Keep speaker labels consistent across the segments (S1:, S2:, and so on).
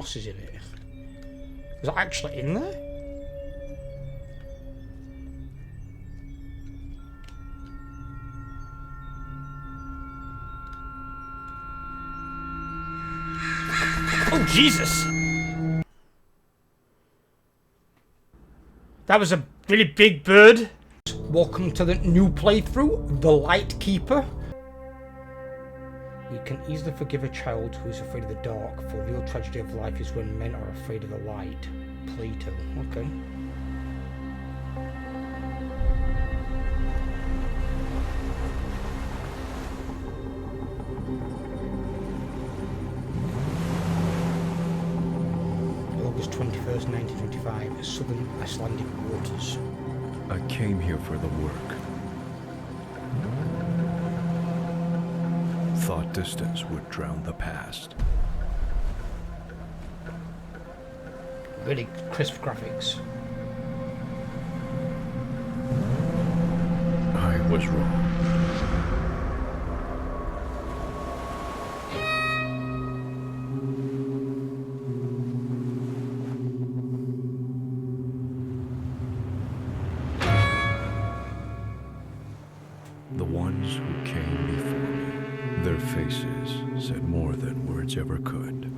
S1: crosses in it. Is that actually in there? Oh, Jesus! That was a really big bird. Welcome to the new playthrough, the LightKeeper. You can easily forgive a child who is afraid of the dark, for the real tragedy of life is when men are afraid of the light. Plato. Okay. August 21st, 1925, southern Icelandic waters.
S2: I came here for the work. Thought distance would drown the past.
S1: Really crisp graphics.
S2: I was wrong. The ones who came before me, their faces said more than words ever could.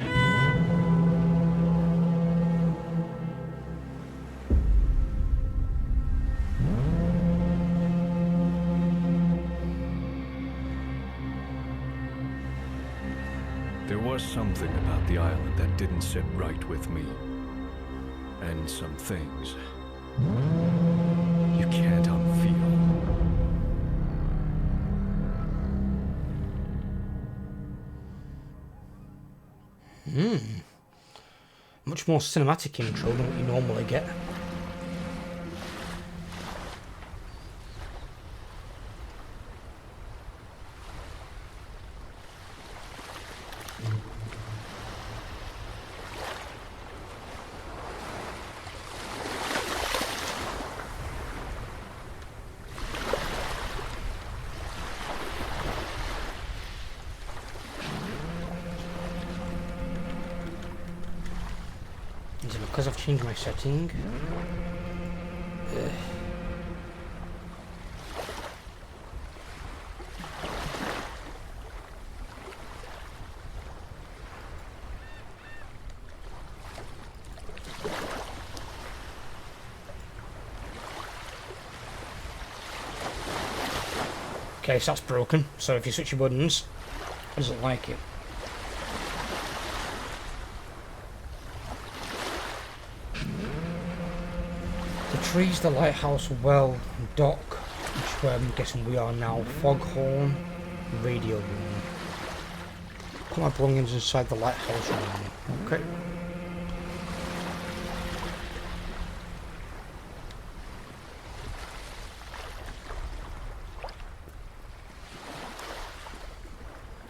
S2: There was something about the island that didn't sit right with me. And some things you can't unfeel.
S1: Much more cinematic intro than what you normally get. Is it because I've changed my setting? Okay, so that's broken. So if you switch your buttons, it doesn't like it. The trees, the lighthouse, well, dock, which is where I'm guessing we are now, foghorn, radio room. Put my belongings inside the lighthouse room. Okay.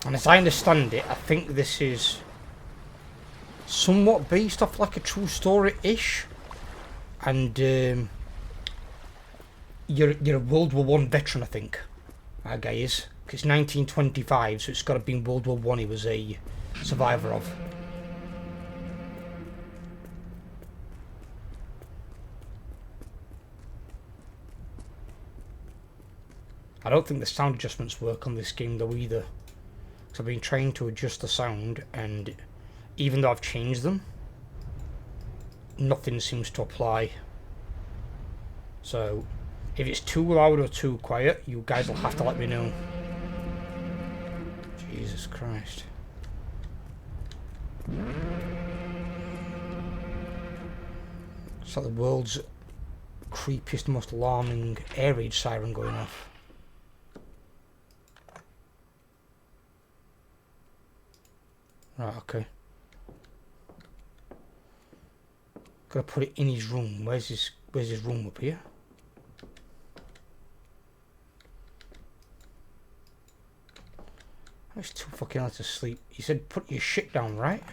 S1: And as I understand it, I think this is somewhat based off like a true story-ish. And you're a World War One veteran, I think. That guy is. It's 1925, so it's got to be in World War One. He was a survivor of. I don't think the sound adjustments work on this game though either. Because I've been trying to adjust the sound, and even though I've changed them, nothing seems to apply. So if it's too loud or too quiet, you guys will have to let me know. Jesus Christ. It's like the world's creepiest, most alarming air raid siren going off. Right, okay. Gotta put it in his room. Where's his room up here? It's too fucking hard to sleep. He said put your shit down, right?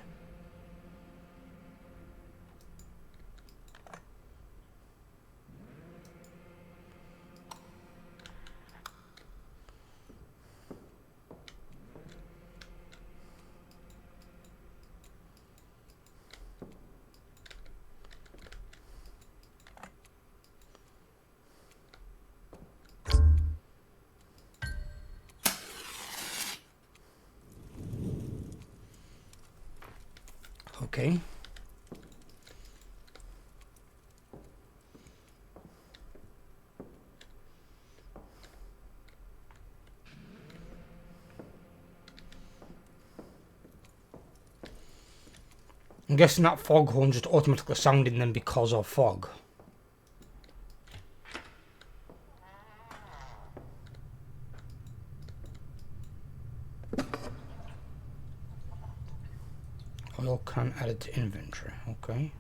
S1: Okay. I'm guessing that foghorn just automatically sounding them because of fog. Oil can added to inventory. Okay.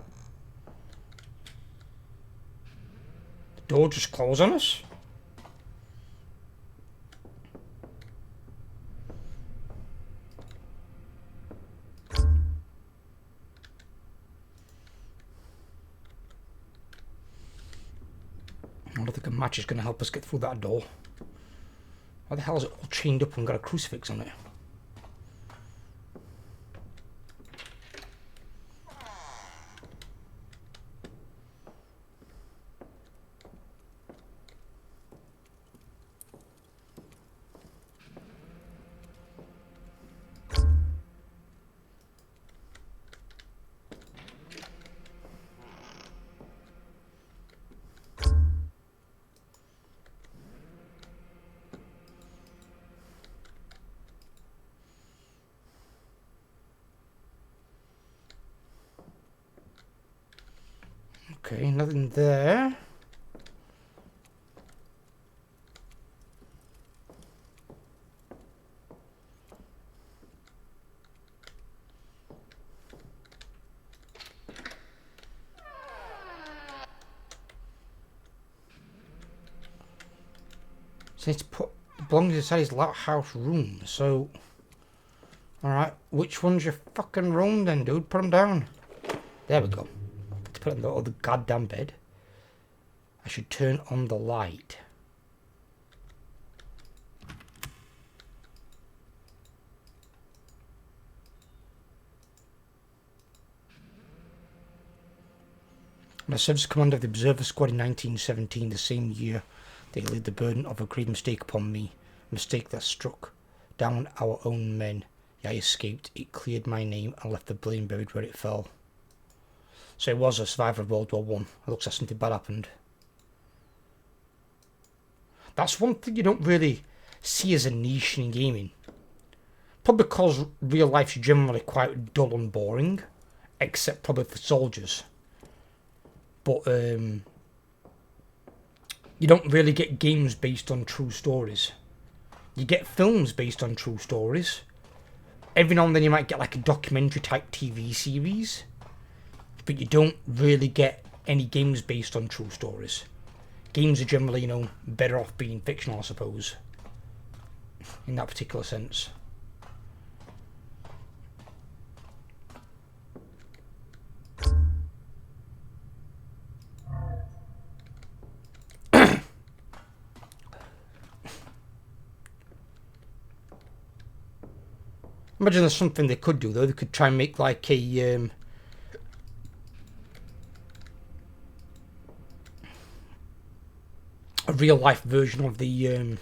S1: The door just closed on us? I don't think a match is going to help us get through that door. Why the hell is it all chained up and got a crucifix on it? Okay, nothing there. So it's put belongs inside his lighthouse room, so alright, which one's your fucking room then, dude? Put them down. There we go. To put it in the other goddamn bed. I should turn on the light. I served as commander of the Observer Squad in 1917, the same year they laid the burden of a great mistake upon me. A mistake that struck down our own men. Yeah, I escaped. It cleared my name and left the blame buried where it fell. So it was a survivor of World War One. It looks like something bad happened. That's one thing you don't really see as a niche in gaming. Probably because real life's generally quite dull and boring. Except probably for soldiers. But you don't really get games based on true stories. You get films based on true stories. Every now and then you might get like a documentary type TV series. But you don't really get any games based on true stories. Games are generally, you know, better off being fictional, I suppose. In that particular sense. Imagine there's something they could do though. They could try and make like a real life version of the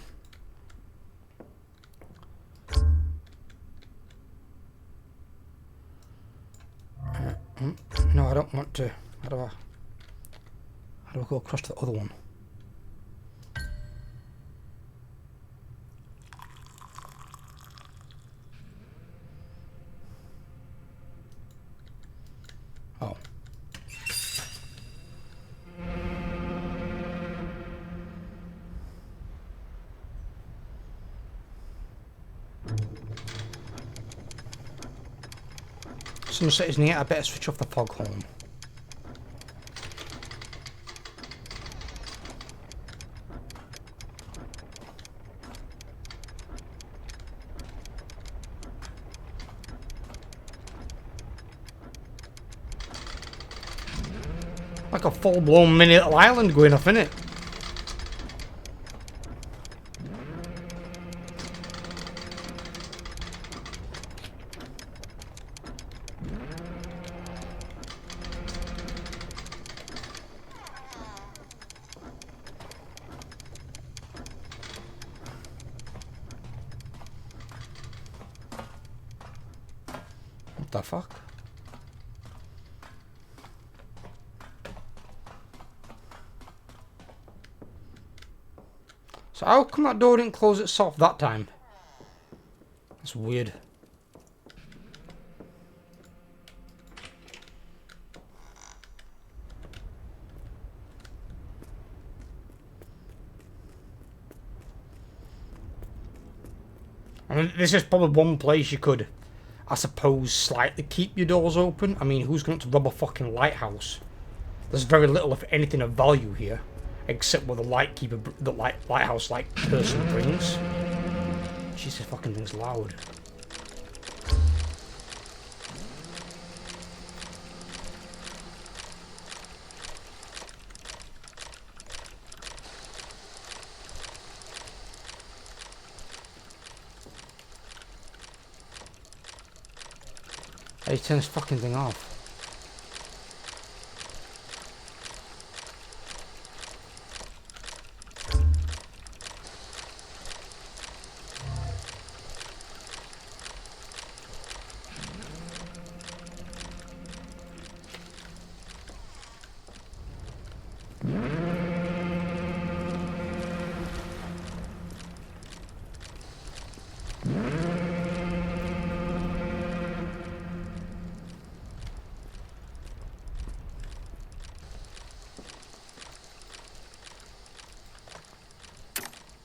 S1: no, I don't want to. How do I go across to the other one? Oh. Sunset is near. I better switch off the foghorn. Like a full-blown mini little island going off, innit? What the fuck? So how come that door didn't close itself that time? That's weird. I mean, this is probably one place you could, I suppose, slightly keep your doors open. I mean, who's going to rob a fucking lighthouse? There's very little, if anything, of value here, except what the lightkeeper, the lighthouse-like person brings. Jeez, this fucking thing's loud. Hey, turn this fucking thing off.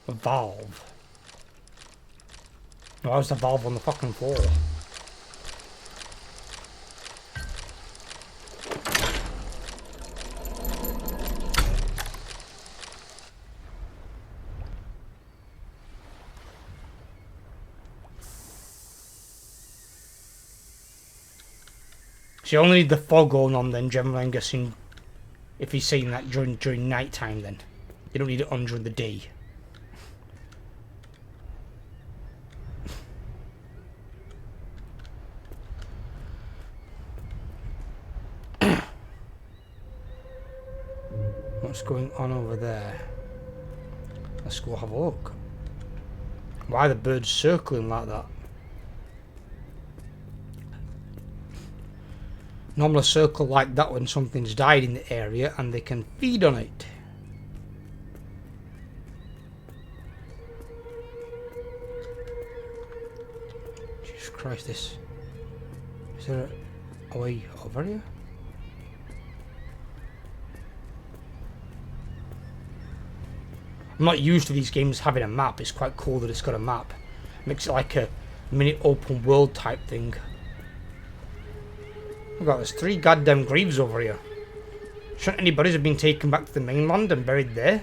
S1: A valve. Why was the valve on the fucking floor? So you only need the fog on then, generally, I'm guessing, if he's saying that during night time then. You don't need it on during the day. What's going on over there? Let's go have a look. Why are the birds circling like that? Normally a circle like that when something's died in the area and they can feed on it. Jesus Christ, this... Is there a way over here? I'm not used to these games having a map. It's quite cool that it's got a map. Makes it like a mini open world type thing. Look at there's 3 goddamn graves over here. Shouldn't any bodies have been taken back to the mainland and buried there?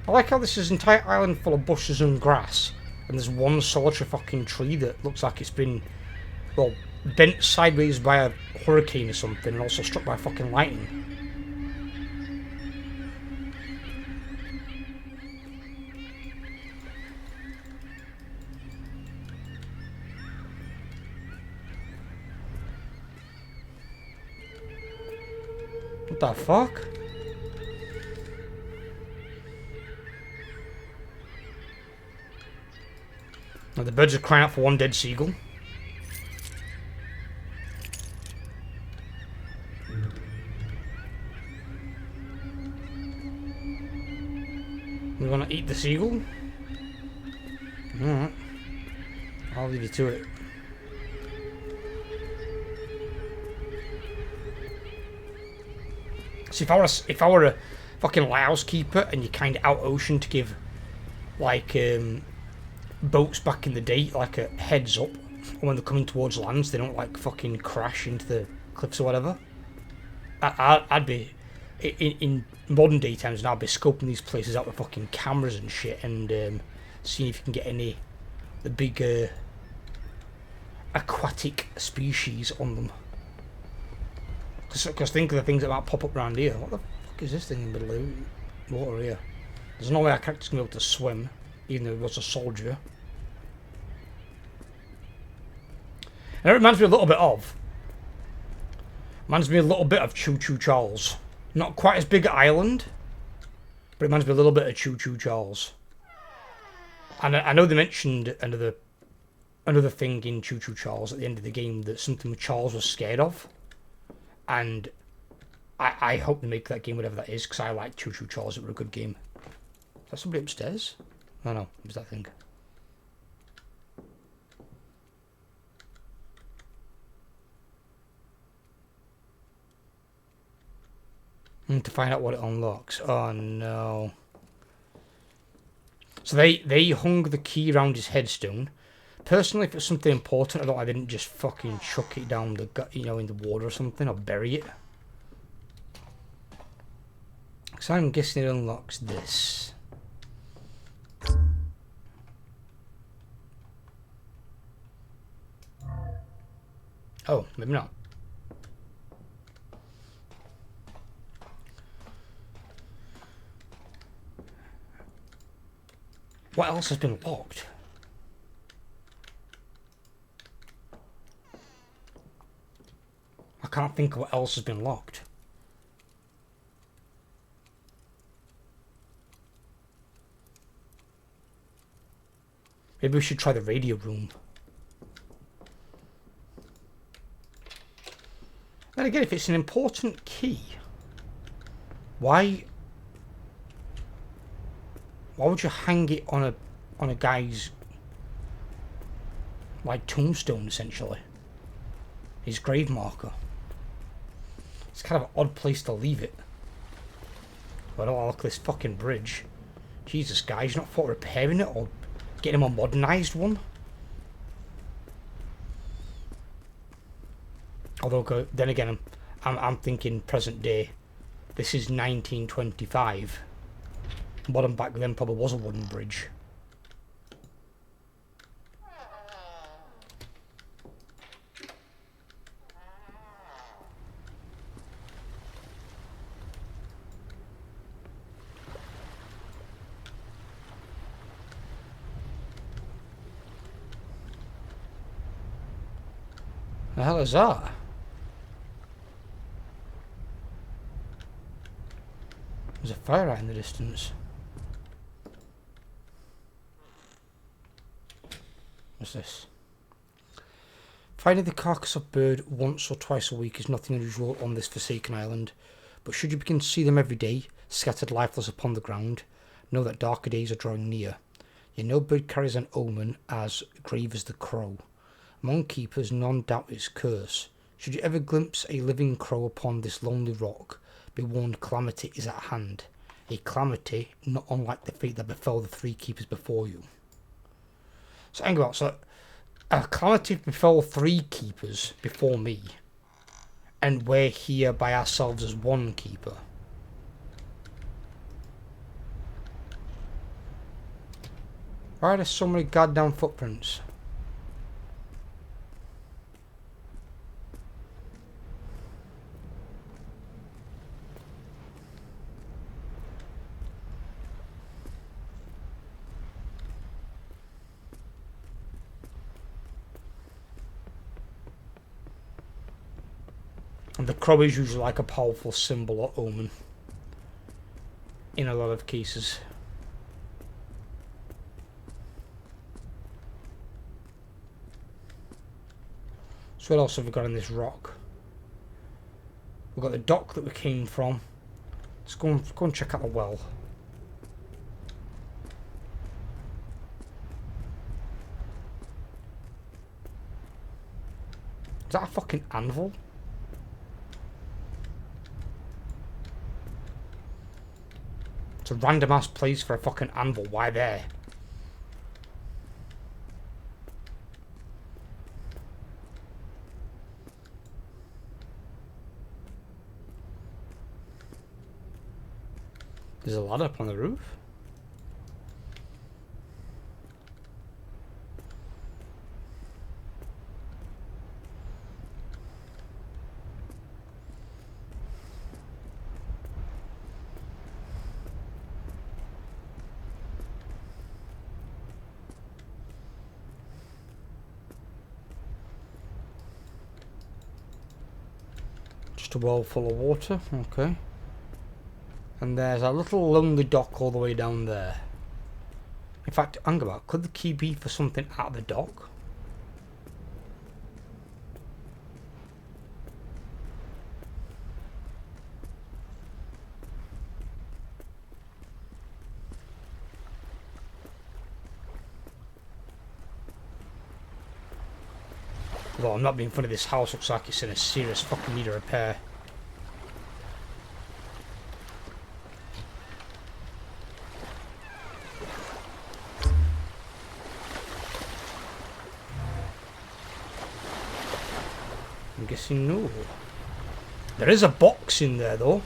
S1: I like how this is an entire island full of bushes and grass. And there's one solitary fucking tree that looks like it's been, well, bent sideways by a hurricane or something and also struck by fucking lightning. What the fuck? Now the birds are crying out for one dead seagull. We want to eat the seagull? Alright. I'll leave you to it. So if I were a fucking lighthouse keeper and you kind of out ocean to give like boats back in the day like a heads up when they're coming towards land so they don't like fucking crash into the cliffs or whatever, I'd be in modern day times now I'd be scoping these places out with fucking cameras and shit and seeing if you can get any the big aquatic species on them. Because think of the things that might pop up around here. What the fuck is this thing in the middle of the water here? There's no way our character's going to be able to swim, even though he was a soldier. And it reminds me a little bit of... Choo Choo Charles. Not quite as big an island, but it reminds me a little bit of Choo Choo Charles. And I know they mentioned another thing in Choo Choo Charles at the end of the game that something Charles was scared of. And I hope they make that game, whatever that is, because I like Choo Choo Chores. It were a good game. Is that somebody upstairs? No, no, it was that thing. To find out what it unlocks. Oh no. So they hung the key around his headstone. Personally, if it's something important, I didn't just fucking chuck it down the gut, in the water or something, or bury it. So I'm guessing it unlocks this. Oh, maybe not. What else has been locked? I can't think of what else has been locked. Maybe we should try the radio room. Then again, if it's an important key, why would you hang it on a guy's like tombstone, essentially? His grave marker. It's kind of an odd place to leave it. But oh, look at this fucking bridge. Jesus, guys, you're not thought repairing it or getting him a modernised one? Although, then again, I'm thinking present day. This is 1925. Modern back then probably was a wooden bridge. The hell is that? There's a fire out in the distance. What's this? Finding the carcass of bird once or twice a week is nothing unusual on this forsaken island, but should you begin to see them every day, scattered lifeless upon the ground, know that darker days are drawing near. Yet no bird carries an omen as grave as the crow. Among keepers none doubt its curse. Should you ever glimpse a living crow upon this lonely rock, be warned calamity is at hand. A calamity not unlike the fate that befell the three keepers before you. So hang on, so a calamity befell three keepers before me, and we're here by ourselves as one keeper. Why are there so many goddamn footprints? And the crow is usually like a powerful symbol or omen in a lot of cases. So what else have we got in this rock? We've got the dock that we came from. Let's go and check out the well. Is that a fucking anvil? It's a random ass place for a fucking anvil. Why there? There's a ladder up on the roof. Just a well full of water, okay. And there's a little lonely dock all the way down there. In fact, hang about, could the key be for something at the dock? Although I'm not being funny, this house looks like it's in a serious fucking need of repair. I'm guessing no. There is a box in there though.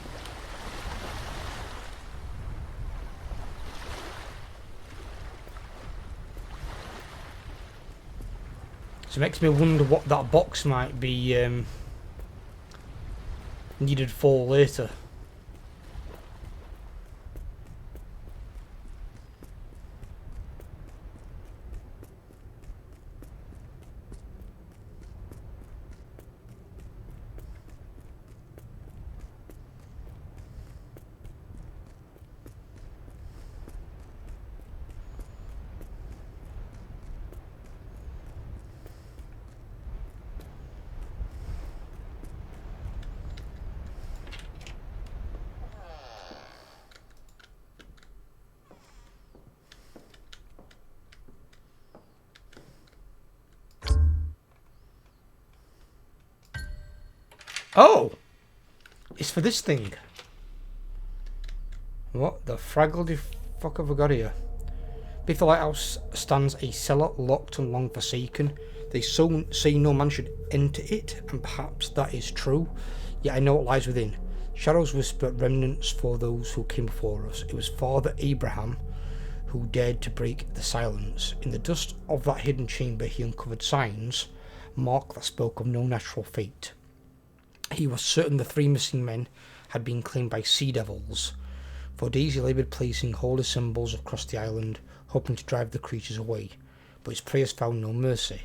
S1: So it makes me wonder what that box might be needed for later. Oh! It's for this thing. What the fraggle the fuck have we got here? Beneath the lighthouse stands a cellar locked and long forsaken. They so say no man should enter it, and perhaps that is true. Yet I know what lies within. Shadows whisper remnants for those who came before us. It was Father Abraham who dared to break the silence. In the dust of that hidden chamber he uncovered signs, mark that spoke of no natural fate. He was certain the 3 missing men had been claimed by sea devils. For days he laboured placing holy symbols across the island, hoping to drive the creatures away, but his prayers found no mercy.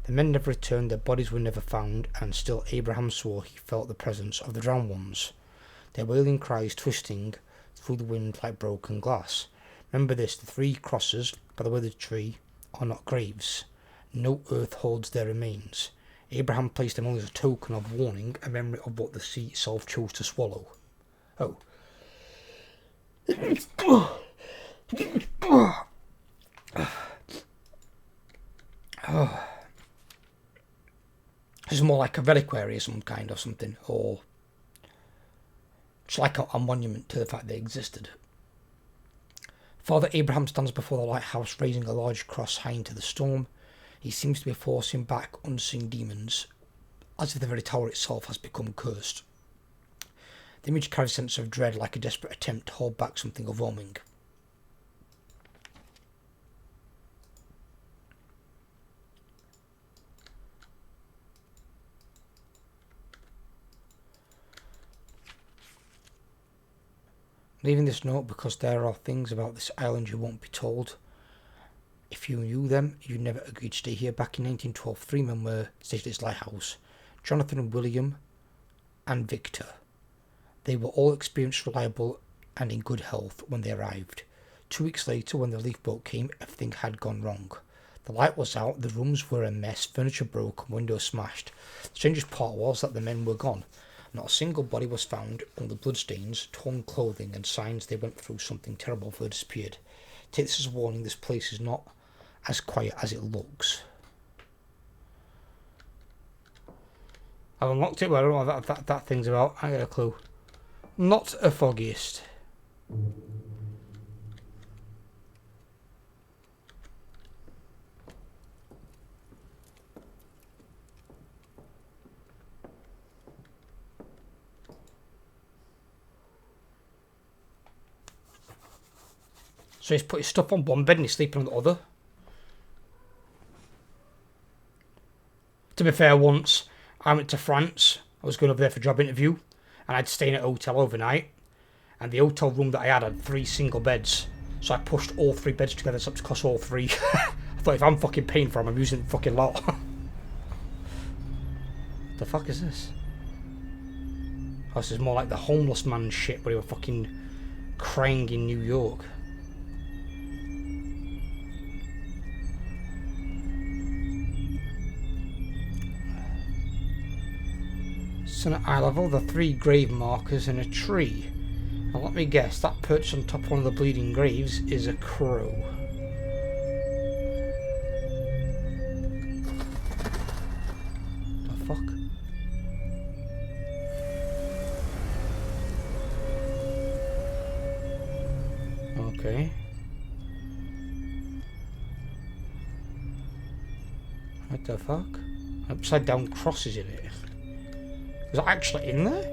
S1: The men never returned, their bodies were never found, and still Abraham swore he felt the presence of the drowned ones, their wailing cries twisting through the wind like broken glass. Remember this, the 3 crosses by the withered tree are not graves. No earth holds their remains. Abraham placed them only as a token of warning, a memory of what the sea itself chose to swallow. Oh. Oh. This is more like a reliquary of some kind or something, or just like a monument to the fact they existed. Father Abraham stands before the lighthouse, raising a large cross high into the storm. He seems to be forcing back unseen demons, as if the very tower itself has become cursed. The image carries a sense of dread, like a desperate attempt to hold back something overwhelming. Leaving this note because there are things about this island you won't be told. If you knew them, you'd never agree to stay here. Back in 1912, 3 men were stationed at this lighthouse. Jonathan, William and Victor. They were all experienced, reliable and in good health when they arrived. 2 weeks later, when the relief boat came, everything had gone wrong. The light was out, the rooms were a mess, furniture broken, windows smashed. The strangest part was that the men were gone. Not a single body was found, only bloodstains, torn clothing and signs they went through something terrible before they disappeared. Take this as a warning, this place is not as quiet as it looks. I've unlocked it, but I don't know what that thing's about. I ain't got a clue. Not a foggiest. So he's put his stuff on one bed and he's sleeping on the other. To be fair, once I went to France, I was going over there for a job interview, and I'd stay in a hotel overnight, and the hotel room that I had 3 single beds, so I pushed all 3 beds together so to cost all 3. I thought, if I'm fucking paying for them, I'm using the fucking lot. The fuck is this? Oh, this is more like the homeless man shit where he was fucking crying in New York. So at eye level, the 3 grave markers in a tree. Now let me guess, that perched on top of one of the bleeding graves is a crow. The fuck? Upside down crosses in it. Is that actually in there?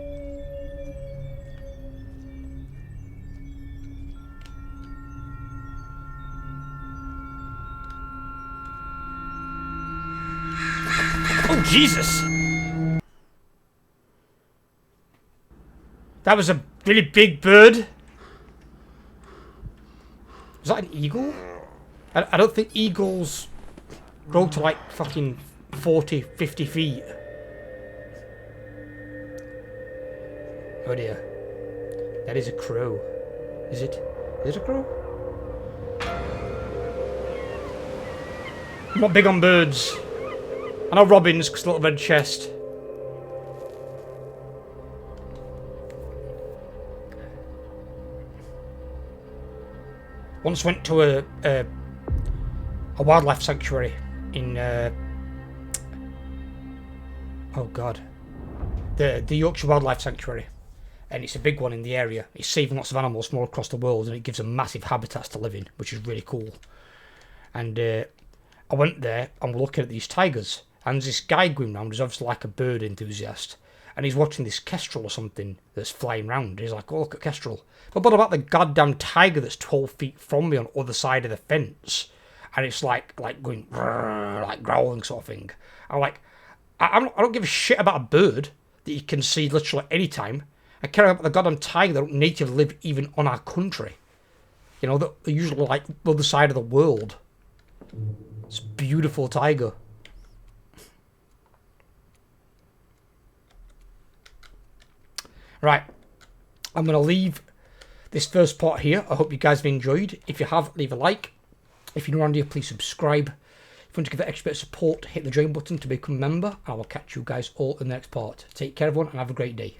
S1: Oh, Jesus! That was a really big bird. Was that an eagle? I don't think eagles grow to like fucking 40, 50 feet. Oh dear. That is a crow. Is it? Is it a crow? I'm not big on birds. I know robins because little red chest. Once went to a wildlife sanctuary in oh god, the Yorkshire Wildlife Sanctuary, and it's a big one in the area. It's saving lots of animals from all across the world, and it gives them massive habitats to live in, which is really cool. And I went there and we're looking at these tigers, and there's this guy going round who's obviously like a bird enthusiast, and he's watching this kestrel or something that's flying round. He's like, oh, look at kestrel. But what about the goddamn tiger that's 12 feet from me on the other side of the fence? And it's like going, like growling sort of thing. I'm like, I don't give a shit about a bird that you can see literally any time. I care about the goddamn tiger that don't natively live even on our country. You know, they're usually like the other side of the world. It's a beautiful tiger. Right, I'm going to leave this first part here. I hope you guys have enjoyed. If you have, leave a like. If you're new around here, please subscribe. If you want to give it extra bit of support, hit the join button to become a member. I will catch you guys all in the next part. Take care, everyone, and have a great day.